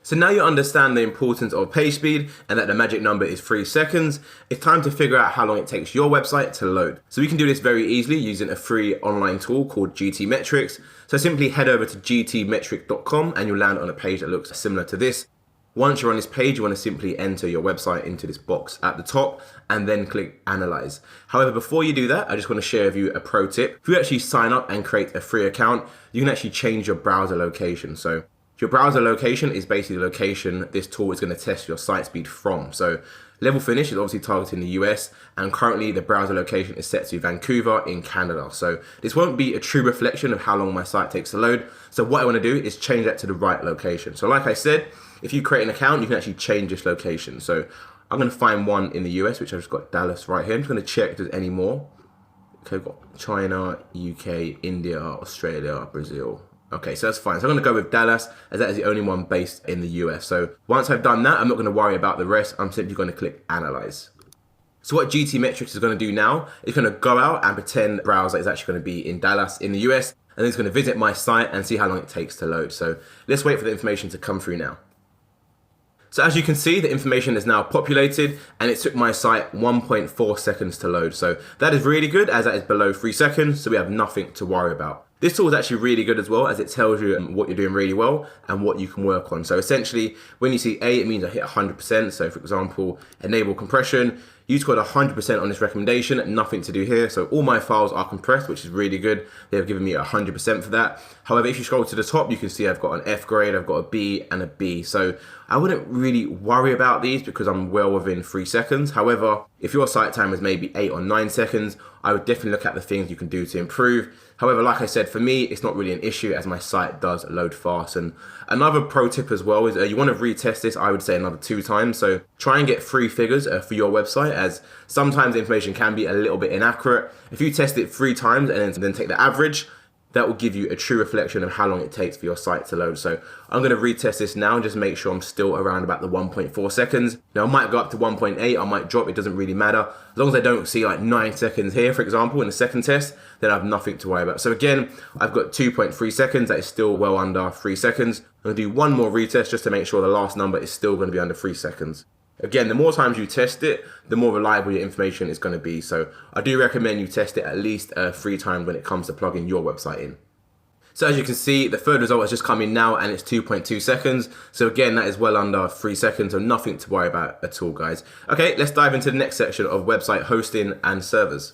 So now you understand the importance of page speed and that the magic number is 3 seconds, it's time to figure out how long it takes your website to load. So we can do this very easily using a free online tool called GTmetrix. So simply head over to gtmetric.com and you'll land on a page that looks similar to this. Once you're on this page, you want to simply enter your website into this box at the top and then click Analyze. However, before you do that, I just want to share with you a pro tip. If you actually sign up and create a free account, you can actually change your browser location. So your browser location is basically the location this tool is going to test your site speed from. So Level Finish is obviously targeting the US, and currently the browser location is set to Vancouver in Canada. So this won't be a true reflection of how long my site takes to load. So what I want to do is change that to the right location. So like I said, if you create an account, you can actually change this location. So I'm going to find one in the US, which I've just got Dallas right here. I'm just going to check if there's any more. Okay, I've got China, UK, India, Australia, Brazil. Okay, so that's fine. So I'm going to go with Dallas as that is the only one based in the US. So once I've done that, I'm not going to worry about the rest. I'm simply going to click Analyze. So what GTmetrix is going to do now is going to go out and pretend the browser is actually going to be in Dallas in the US, and then it's going to visit my site and see how long it takes to load. So let's wait for the information to come through now. So as you can see, the information is now populated and it took my site 1.4 seconds to load. So that is really good as that is below 3 seconds, so we have nothing to worry about. This tool is actually really good as well as it tells you what you're doing really well and what you can work on. So essentially, when you see A, it means I hit 100%. So for example, enable compression. You scored 100% on this recommendation, nothing to do here. So all my files are compressed, which is really good. They've given me 100% for that. However, if you scroll to the top, you can see I've got an F grade, I've got a B and a B. So I wouldn't really worry about these because I'm well within 3 seconds. However, if your site time is maybe 8 or 9 seconds, I would definitely look at the things you can do to improve. However, like I said, for me, it's not really an issue as my site does load fast. And another pro tip as well is you want to retest this, I would say another 2 times. So try and get 3 figures for your website, as sometimes the information can be a little bit inaccurate. If you test it 3 times and then take the average, that will give you a true reflection of how long it takes for your site to load. So I'm going to retest this now and just make sure I'm still around about the 1.4 seconds. Now I might go up to 1.8, I might drop, it doesn't really matter. As long as I don't see like 9 seconds here, for example, in the second test, then I have nothing to worry about. So again, I've got 2.3 seconds, that is still well under 3 seconds. I'm going to do one more retest just to make sure the last number is still going to be under 3 seconds. Again, the more times you test it, the more reliable your information is going to be. So I do recommend you test it at least 3 times when it comes to plugging your website in. So as you can see, the third result has just come in now and it's 2.2 seconds. So again, that is well under 3 seconds, so nothing to worry about at all, guys. Okay, let's dive into the next section of website hosting and servers.